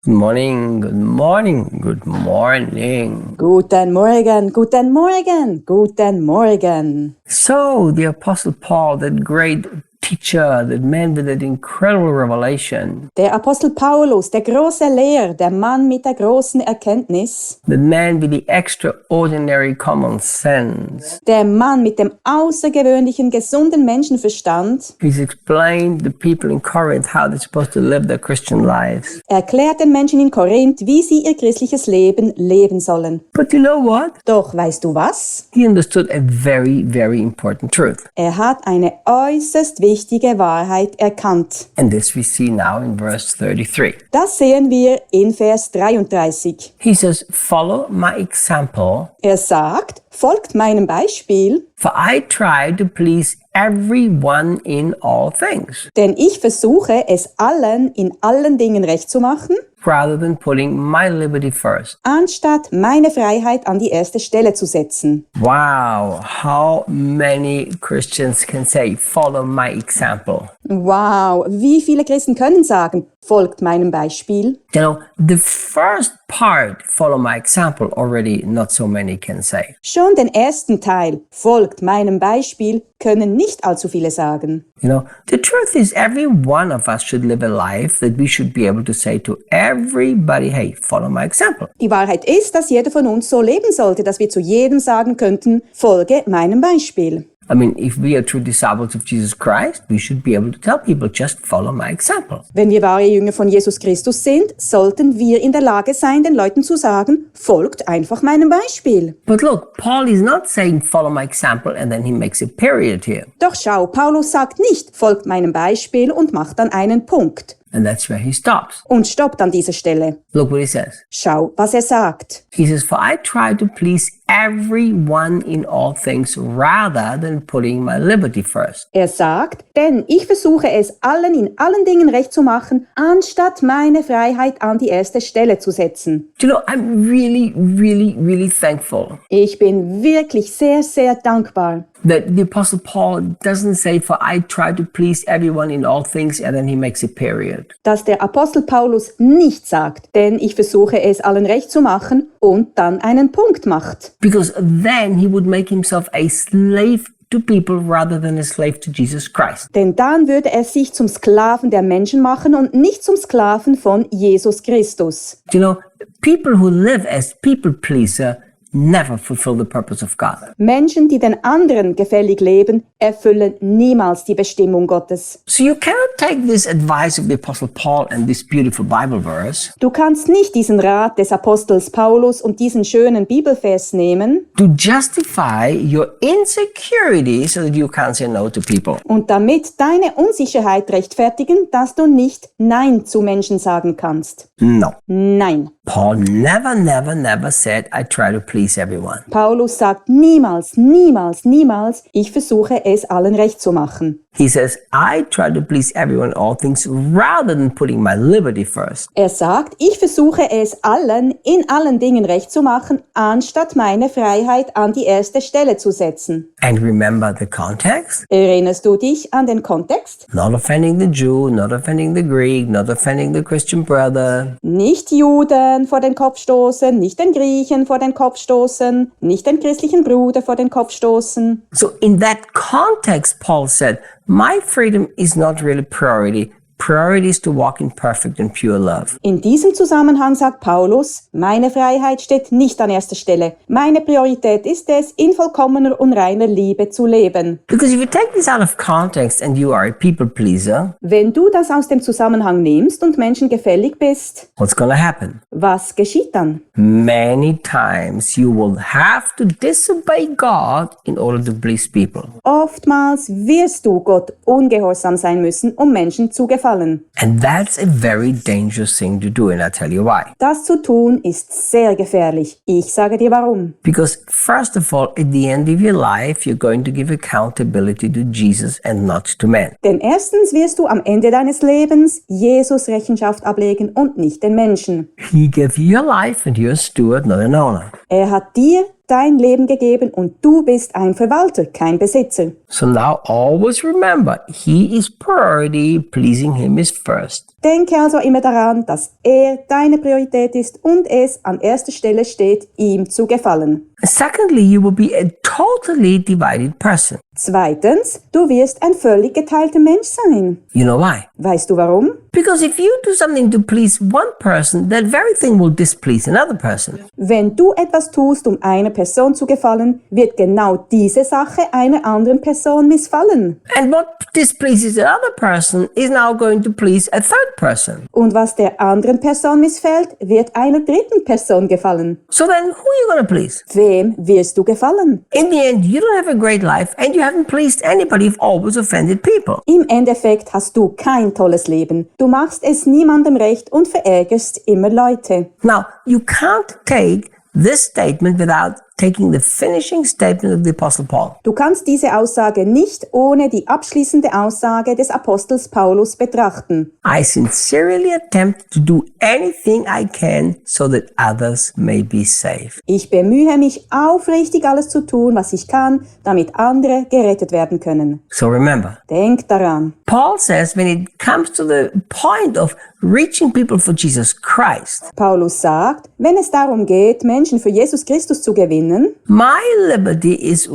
Good morning, good morning, good morning. Guten Morgen, guten Morgen, guten Morgen. So, the Apostle Paul, that great teacher, that man with that incredible revelation, Der Apostel Paulus, der große Lehrer, der Mann mit der großen Erkenntnis, the man with the extraordinary common sense, der Mann mit dem außergewöhnlichen, gesunden Menschenverstand, he's explained the people in Corinth how they're supposed to live their Christian lives. erklärt den Menschen in Korinth, wie sie ihr christliches Leben leben sollen. But you know what? Doch weißt du was? He understood a very, very important truth. Er hat eine äußerst wichtige Wahrheit erkannt. And this we see now in verse 33. Das sehen wir in Vers 33. He says, follow my example, Er sagt, folgt meinem Beispiel, for I try to please everyone in all things, denn ich versuche, es allen in allen Dingen recht zu machen, rather than putting my liberty first. anstatt meine Freiheit an die erste Stelle zu setzen. Wow, how many Christians can say, follow my example? Wow, wie viele Christen können sagen, folgt meinem Beispiel? You know, the first part, follow my example, already not so many can say. Schon den ersten Teil, folgt meinem Beispiel, können nicht allzu viele sagen. You know, the truth is every one of us should live a life that we should be able to say to everybody, hey, follow my example. Die Wahrheit ist, dass jeder von uns so leben sollte, dass wir zu jedem sagen könnten, folge meinem Beispiel. I mean, if we are true disciples of Jesus Christ, we should be able to tell people, just follow my example. Wenn wir wahre Jünger von Jesus Christus sind, sollten wir in der Lage sein, den Leuten zu sagen, folgt einfach meinem Beispiel. But look, Paul is not saying follow my example and then he makes a period here. Doch schau, Paulus sagt nicht, folgt meinem Beispiel und macht dann einen Punkt. And that's where he stops. Und stoppt an dieser Stelle. Look what he says. Schau, was er sagt. He says, for I try to please everyone in all things rather than putting my liberty first. Er sagt, denn ich versuche es allen in allen Dingen recht zu machen, anstatt meine Freiheit an die erste Stelle zu setzen. You know, I'm really thankful Ich bin wirklich sehr, sehr dankbar, that the Apostle Paul doesn't say, for I try to please everyone in all things, and then he makes a period. dass der Apostel Paulus nicht sagt, denn ich versuche es allen recht zu machen und dann einen Punkt macht. Because then he would make himself a slave to people rather than a slave to Jesus Christ. Denn dann würde er sich zum Sklaven der Menschen machen und nicht zum Sklaven von Jesus Christus. You know, people who live as people pleaser never fulfill the purpose of God. Menschen, die den anderen gefällig leben, erfüllen niemals die Bestimmung Gottes. So you cannot take this advice of the Apostle Paul and this beautiful Bible verse Du kannst nicht diesen Rat des Apostels Paulus und diesen schönen Bibelvers nehmen to justify your insecurity so that you can't say no to people. und damit deine Unsicherheit rechtfertigen, dass du nicht Nein zu Menschen sagen kannst. No. Nein. Paul never said, I try to please everyone. Paulus sagt niemals, niemals, niemals, ich versuche es allen recht zu machen. He says, I try to please everyone in all things rather than putting my liberty first. Er sagt, ich versuche es allen in allen Dingen recht zu machen, anstatt meine Freiheit an die erste Stelle zu setzen. And remember the context? Erinnerst du dich an den Kontext? Not offending the Jew, not offending the Greek, not offending the Christian brother. Nicht Juden vor den Kopf stoßen, nicht den Griechen vor den Kopf stoßen, nicht den christlichen Bruder vor den Kopf stoßen. So in that context, Paul said, my freedom is not really priority. Priority is to walk in perfect and pure love. In diesem Zusammenhang sagt Paulus, meine Freiheit steht nicht an erster Stelle. Meine Priorität ist es, in vollkommener und reiner Liebe zu leben. Because if you take this out of context and you are a people pleaser, Wenn du das aus dem Zusammenhang nimmst und Menschen gefällig bist, what's going to happen? was geschieht dann? Many times you will have to disobey God in order to please people. Oftmals wirst du Gott ungehorsam sein müssen, um Menschen zu gefallen. And that's a very dangerous thing to do, and I'll tell you why. Das zu tun ist sehr gefährlich. Ich sage dir warum. Because first of all, at the end of your life, you're going to give accountability to Jesus and not to men. Denn erstens wirst du am Ende deines Lebens Jesus Rechenschaft ablegen und nicht den Menschen. He gave you your life and you're a steward, not an owner. Er hat dir dein Leben gegeben und du bist ein Verwalter, kein Besitzer. So now always remember, he is priority, pleasing him is first. Denke also immer daran, dass er deine Priorität ist und es an erster Stelle steht, ihm zu gefallen. Secondly, you will be a totally divided person. Zweitens, du wirst ein völlig geteilter Mensch sein. You know why? Weißt du warum? Because if you do something to please one person, that very thing will displease another person. Wenn du etwas tust, um einer Person zu gefallen, wird genau diese Sache einer anderen Person missfallen. And what displeases the other person is now going to please a third person. Und was der anderen Person missfällt, wird einer dritten Person gefallen. So then who are you going to please? Wem wirst du gefallen? In the end, you don't have a great life and you haven't pleased anybody. You've always offended people. Im Endeffekt hast du kein tolles Leben. Du machst es niemandem recht und verärgerst immer Leute. Now, you can't take this statement without taking the finishing statement of the Apostle Paul. Du kannst diese Aussage nicht ohne die abschließende Aussage des Apostels Paulus betrachten. I sincerely attempt to do anything I can so that others may be saved. Ich bemühe mich aufrichtig, alles zu tun, was ich kann, damit andere gerettet werden können. So remember, Denk daran. Paul says when it comes to the point of reaching people for Jesus Christ, Paulus sagt, wenn es darum geht, Menschen für Jesus Christus zu gewinnen, my liberty is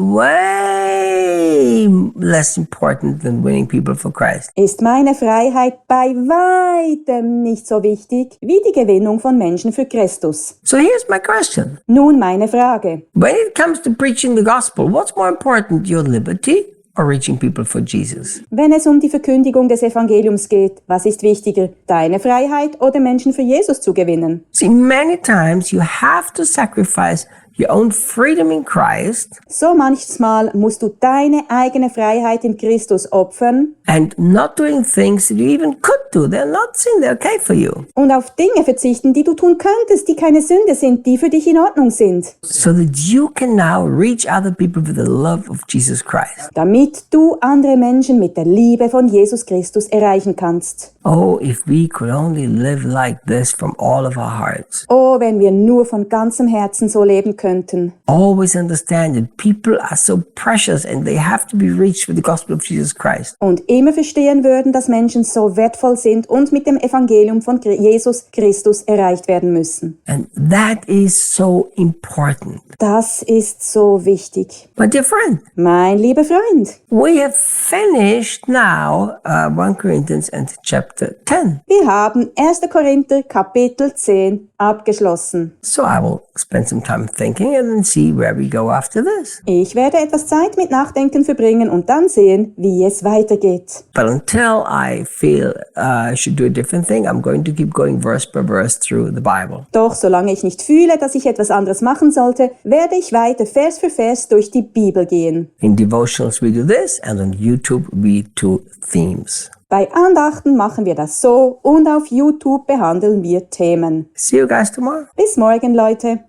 way less important than winning people for Christ. ist meine Freiheit bei weitem nicht so wichtig wie die Gewinnung von Menschen für Christus. So here's my question. Nun meine Frage. When it comes to preaching the gospel, what's more important, your liberty or reaching people for Jesus? Wenn es um die Verkündigung des Evangeliums geht, was ist wichtiger, deine Freiheit oder Menschen für Jesus zu gewinnen? See, many times you have to sacrifice your own freedom in Christ So manchmal musst du deine eigene Freiheit in Christus opfern and not doing things that you even could do. They're not sin, they're okay for you. und auf Dinge verzichten, die du tun könntest, die keine Sünde sind, die für dich in Ordnung sind, So that you can now reach other people with the love of Jesus Christ. damit du andere Menschen mit der Liebe von Jesus Christus erreichen kannst. Oh, if we could only live like this from all of our hearts. Oh, wenn wir nur von ganzem Herzen so leben könnten. Always understand that people are so precious and they have to be reached with the gospel of Jesus Christ. Und immer verstehen würden, dass Menschen so wertvoll sind und mit dem Evangelium von Jesus Christus erreicht werden müssen. And that is so important. Das ist so wichtig. My dear friend, Mein lieber Freund, we have finished now 1 Corinthians and chapter 10. wir haben 1. Korinther Kapitel 10 abgeschlossen. So I will spend some time thinking and then see where we go after this. Ich werde etwas Zeit mit Nachdenken verbringen und dann sehen, wie es weitergeht. But until I feel I should do a different thing, I'm going to keep going verse by verse through the Bible. Doch solange ich nicht fühle, dass ich etwas anderes machen sollte, werde ich weiter Vers für Vers durch die Bibel gehen. In devotionals we do this, and on YouTube we do themes. Bei Andachten machen wir das so und auf YouTube behandeln wir Themen. See you guys tomorrow. Bis morgen, Leute.